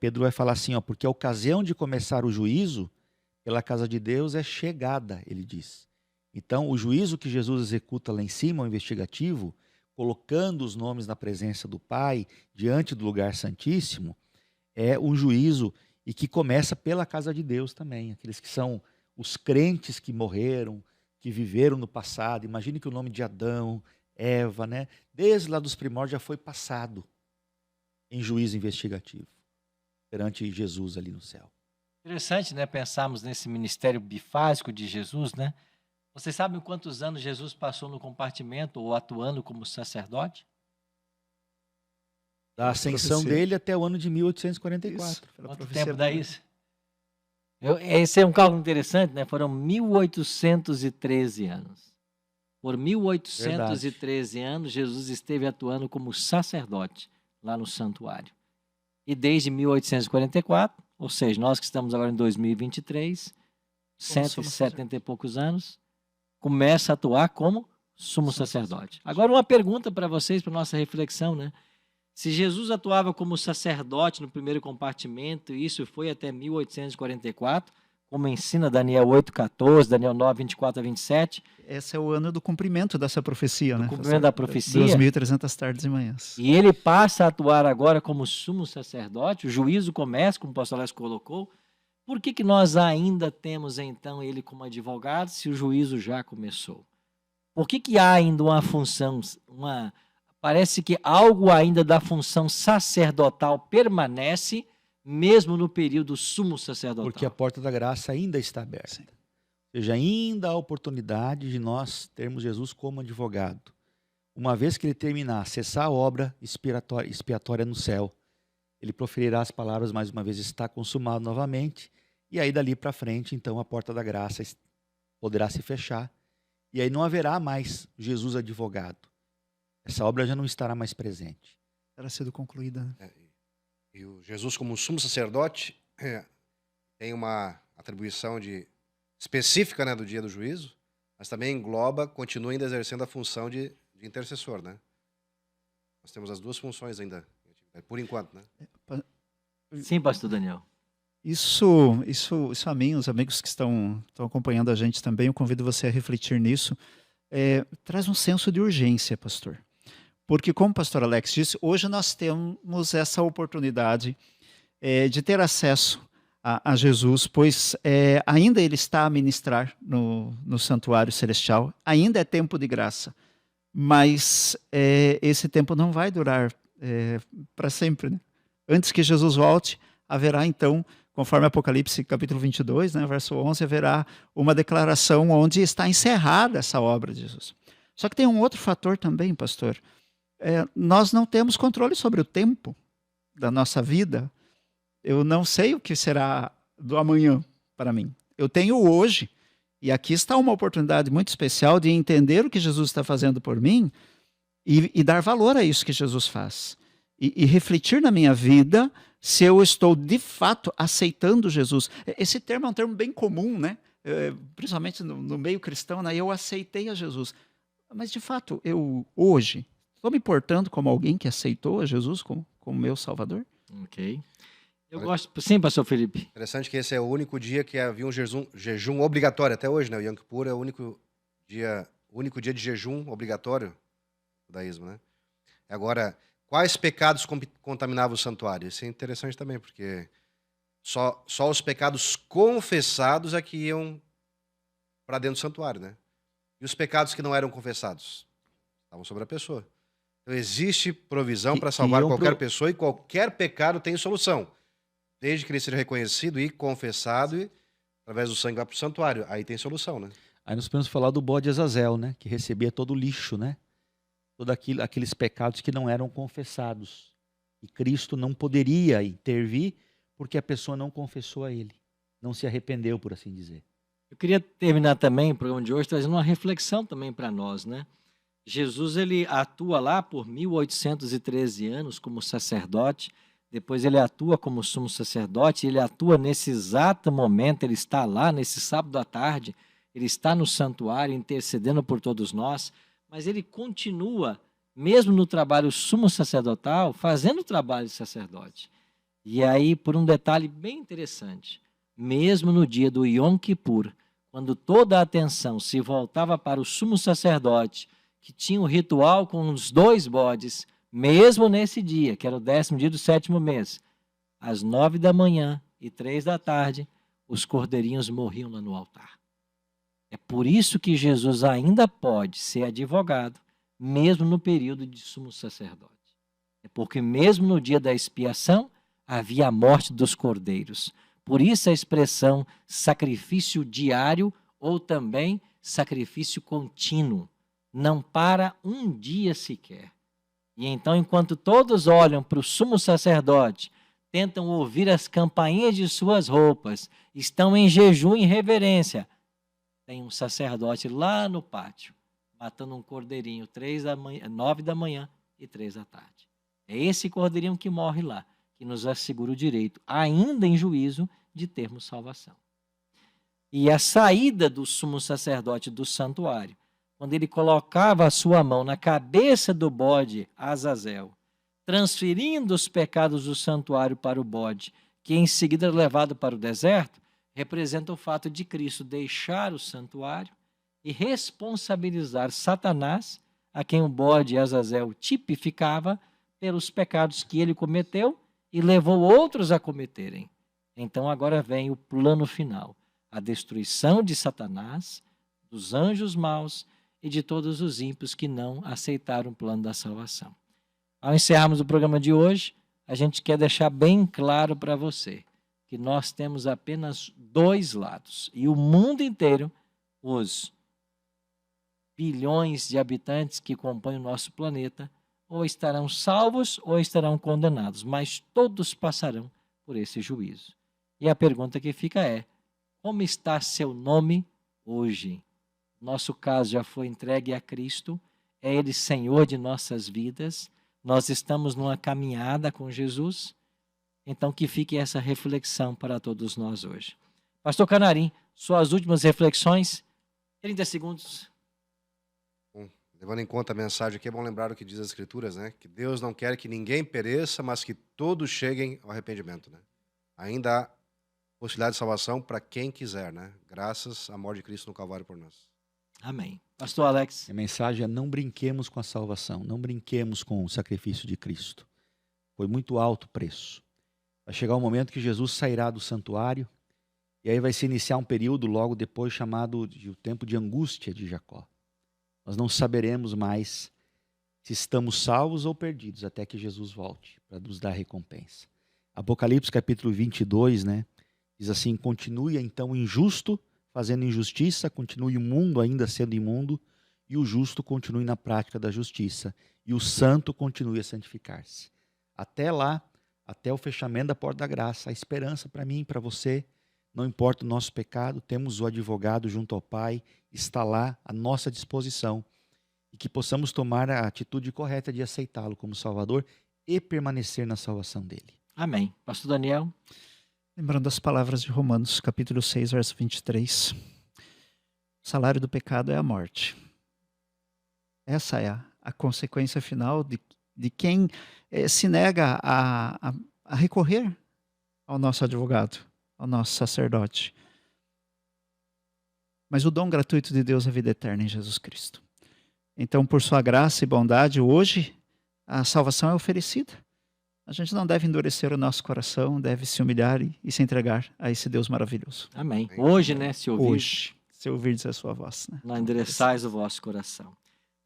Pedro vai falar assim, porque a ocasião de começar o juízo pela casa de Deus é chegada, ele diz. Então, o juízo que Jesus executa lá em cima, o investigativo, colocando os nomes na presença do Pai, diante do lugar santíssimo, é um juízo e que começa pela casa de Deus também, aqueles que são os crentes que morreram, que viveram no passado. Imagine que o nome de Adão, Eva, né, desde lá dos primórdios já foi passado em juízo investigativo perante Jesus ali no céu. Interessante, né, pensarmos nesse ministério bifásico de Jesus, né? Vocês sabem quantos anos Jesus passou no compartimento ou atuando como sacerdote? Da ascensão dele até o ano de 1844. Quanto tempo dá isso? Esse é um cálculo interessante, né? Foram 1813 anos. Por 1813 anos, Jesus esteve atuando como sacerdote lá no santuário. E desde 1844, ou seja, nós que estamos agora em 2023, 170 e poucos anos, começa a atuar como sumo sacerdote. Agora uma pergunta para vocês, para nossa reflexão, né? Se Jesus atuava como sacerdote no primeiro compartimento, e isso foi até 1844, como ensina Daniel 8,14, Daniel 9, 24 a 27. Esse é o ano do cumprimento dessa profecia, né? Cumprimento da profecia. 2.300 tardes e manhãs. E ele passa a atuar agora como sumo sacerdote, o juízo começa, como o pastor Alessio colocou. Por que nós ainda temos, então, ele como advogado, se o juízo já começou? Por que há ainda uma função, parece que algo ainda da função sacerdotal permanece, mesmo no período sumo sacerdotal? Porque a porta da graça ainda está aberta. Sim. Ou seja, ainda há oportunidade de nós termos Jesus como advogado. Uma vez que ele terminar, cessar a obra expiatória no céu, ele proferirá as palavras mais uma vez, está consumado novamente, e aí dali para frente, então, a porta da graça poderá se fechar, e aí não haverá mais Jesus advogado. Essa obra já não estará mais presente. Terá sido concluída. Né? E o Jesus, como sumo sacerdote, tem uma atribuição específica, né, do dia do juízo, mas também continua ainda exercendo a função de intercessor, né? Nós temos as duas funções ainda, por enquanto, né? Sim, pastor Daniel. Isso a mim, os amigos que estão acompanhando a gente também, eu convido você a refletir nisso. Traz um senso de urgência, pastor. Porque, como o pastor Alex disse, hoje nós temos essa oportunidade de ter acesso a Jesus, pois ainda ele está a ministrar no santuário celestial, ainda é tempo de graça, mas esse tempo não vai durar para sempre, né? Antes que Jesus volte, haverá então, conforme Apocalipse capítulo 22, né, verso 11, haverá uma declaração onde está encerrada essa obra de Jesus. Só que tem um outro fator também, pastor. Nós não temos controle sobre o tempo da nossa vida. Eu não sei o que será do amanhã para mim. Eu tenho hoje, e aqui está uma oportunidade muito especial de entender o que Jesus está fazendo por mim e dar valor a isso que Jesus faz. E refletir na minha vida se eu estou, de fato, aceitando Jesus. Esse termo é um termo bem comum, né? Principalmente no meio cristão, né? Eu aceitei a Jesus. Mas, de fato, eu hoje estou me portando como alguém que aceitou a Jesus como meu Salvador? Ok. Eu gosto... Sim, pastor Felipe. Interessante que esse é o único dia que havia um jejum obrigatório até hoje, né? O Yom Kippur é o único dia de jejum obrigatório do judaísmo, né? Agora, quais pecados contaminavam o santuário? Isso é interessante também, porque só os pecados confessados é que iam para dentro do santuário, né? E os pecados que não eram confessados? Estavam sobre a pessoa. Então, existe provisão para salvar qualquer pessoa e qualquer pecado tem solução. Desde que ele seja reconhecido e confessado e através do sangue vai para o santuário. Aí tem solução, né? Aí nós podemos falar do bode Azazel, né? Que recebia todo o lixo, né? Todos aqueles pecados que não eram confessados. E Cristo não poderia intervir porque a pessoa não confessou a ele. Não se arrependeu, por assim dizer. Eu queria terminar também o programa de hoje trazendo uma reflexão também para nós, né? Jesus, ele atua lá por 1813 anos como sacerdote, depois ele atua como sumo sacerdote, ele atua nesse exato momento, ele está lá nesse sábado à tarde, ele está no santuário intercedendo por todos nós, mas ele continua, mesmo no trabalho sumo sacerdotal, fazendo o trabalho de sacerdote. E aí, por um detalhe bem interessante, mesmo no dia do Yom Kippur, quando toda a atenção se voltava para o sumo sacerdote, que tinha o ritual com os 2 bodes, mesmo nesse dia, que era o 10º dia do 7º mês, às 9 da manhã e 3 da tarde, os cordeirinhos morriam lá no altar. É por isso que Jesus ainda pode ser advogado, mesmo no período de sumo sacerdote. É porque mesmo no dia da expiação, havia a morte dos cordeiros. Por isso a expressão sacrifício diário ou também sacrifício contínuo. Não para um dia sequer. E então, enquanto todos olham para o sumo sacerdote, tentam ouvir as campainhas de suas roupas, estão em jejum e reverência, tem um sacerdote lá no pátio, matando um cordeirinho 9 da manhã e 3 da tarde. É esse cordeirinho que morre lá, que nos assegura o direito, ainda em juízo, de termos salvação. E a saída do sumo sacerdote do santuário, quando ele colocava a sua mão na cabeça do bode Azazel, transferindo os pecados do santuário para o bode, que em seguida era levado para o deserto, representa o fato de Cristo deixar o santuário e responsabilizar Satanás, a quem o bode Azazel tipificava, pelos pecados que ele cometeu e levou outros a cometerem. Então agora vem o plano final, a destruição de Satanás, dos anjos maus e de todos os ímpios que não aceitaram o plano da salvação. Ao encerrarmos o programa de hoje, a gente quer deixar bem claro para você que nós temos apenas dois lados. E o mundo inteiro, os bilhões de habitantes que compõem o nosso planeta, ou estarão salvos ou estarão condenados, mas todos passarão por esse juízo. E a pergunta que fica é: como está seu nome hoje? Nosso caso já foi entregue a Cristo, é Ele Senhor de nossas vidas, nós estamos numa caminhada com Jesus, então que fique essa reflexão para todos nós hoje. Pastor Canarim, suas últimas reflexões, 30 segundos. Levando em conta a mensagem aqui, é bom lembrar o que diz as Escrituras, né? Que Deus não quer que ninguém pereça, mas que todos cheguem ao arrependimento, né? Ainda há possibilidade de salvação para quem quiser, né? Graças à morte de Cristo no Calvário por nós. Amém. Pastor Alex. A mensagem é: não brinquemos com a salvação, não brinquemos com o sacrifício de Cristo. Foi muito alto o preço. Vai chegar um momento que Jesus sairá do santuário e aí vai se iniciar um período logo depois chamado de o tempo de angústia de Jacó. Nós não saberemos mais se estamos salvos ou perdidos até que Jesus volte para nos dar recompensa. Apocalipse capítulo 22, né, diz assim: continue então o injusto fazendo injustiça, continue o mundo ainda sendo imundo, e o justo continue na prática da justiça, e o santo continue a santificar-se. Até lá, até o fechamento da porta da graça, a esperança para mim e para você, não importa o nosso pecado, temos o advogado junto ao Pai, está lá à nossa disposição, e que possamos tomar a atitude correta de aceitá-lo como Salvador e permanecer na salvação dele. Amém. Pastor Daniel. Lembrando as palavras de Romanos, capítulo 6, verso 23. O salário do pecado é a morte. Essa é a consequência final de quem se nega a recorrer ao nosso advogado, ao nosso sacerdote. Mas o dom gratuito de Deus é a vida eterna em Jesus Cristo. Então, por sua graça e bondade, hoje a salvação é oferecida. A gente não deve endurecer o nosso coração, deve se humilhar e se entregar a esse Deus maravilhoso. Amém. Hoje, né, se ouvir. Hoje, se ouvirdes a sua voz, né? Não endereçais o vosso coração.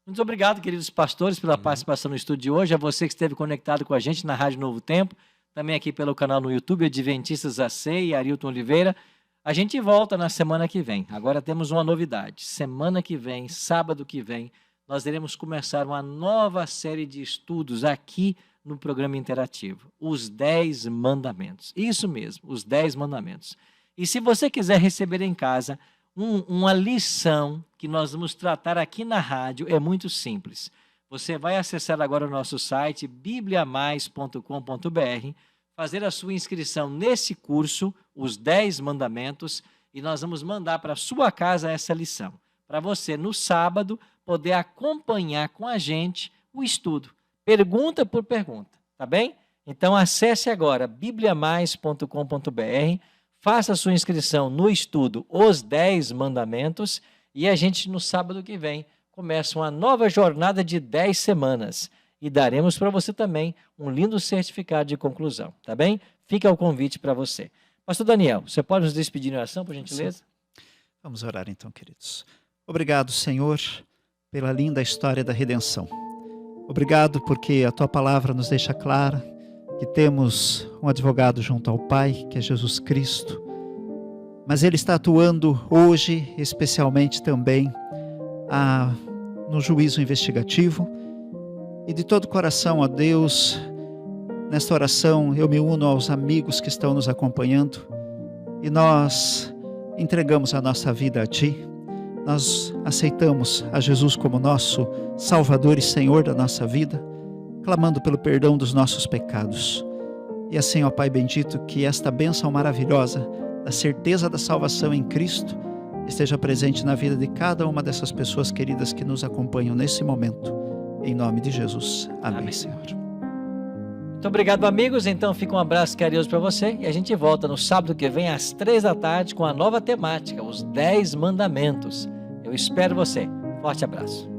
Muito obrigado, queridos pastores, pela participação no estúdio de hoje. A você que esteve conectado com a gente na Rádio Novo Tempo, também aqui pelo canal no YouTube, Adventistas AC e Arilton Oliveira. A gente volta na semana que vem. Agora temos uma novidade. Semana que vem, sábado que vem, nós iremos começar uma nova série de estudos aqui no programa interativo. Os 10 Mandamentos. Isso mesmo, os 10 Mandamentos. E se você quiser receber em casa uma lição que nós vamos tratar aqui na rádio, é muito simples. Você vai acessar agora o nosso site, bibliamais.com.br, fazer a sua inscrição nesse curso, os 10 Mandamentos, e nós vamos mandar para a sua casa essa lição, para você, no sábado, poder acompanhar com a gente o estudo, pergunta por pergunta, tá bem? Então, acesse agora, bibliamais.com.br, faça a sua inscrição no estudo Os 10 Mandamentos, e a gente, no sábado que vem, começa uma nova jornada de 10 semanas. E daremos para você também um lindo certificado de conclusão, tá bem? Fica o convite para você. Pastor Daniel, você pode nos despedir em oração, por gentileza? Vamos orar então, queridos. Obrigado, Senhor, pela linda história da redenção. Obrigado porque a Tua palavra nos deixa clara que temos um advogado junto ao Pai, que é Jesus Cristo. Mas Ele está atuando hoje, especialmente também no juízo investigativo. E de todo coração, ó Deus, nesta oração eu me uno aos amigos que estão nos acompanhando e nós entregamos a nossa vida a Ti. Nós aceitamos a Jesus como nosso Salvador e Senhor da nossa vida, clamando pelo perdão dos nossos pecados. E assim, ó Pai bendito, que esta bênção maravilhosa da certeza da salvação em Cristo esteja presente na vida de cada uma dessas pessoas queridas que nos acompanham nesse momento. Em nome de Jesus. Amém, Senhor. Muito obrigado, amigos. Então fica um abraço carinhoso para você e a gente volta no sábado que vem às 3 da tarde com a nova temática, os 10 mandamentos. Eu espero você. Forte abraço.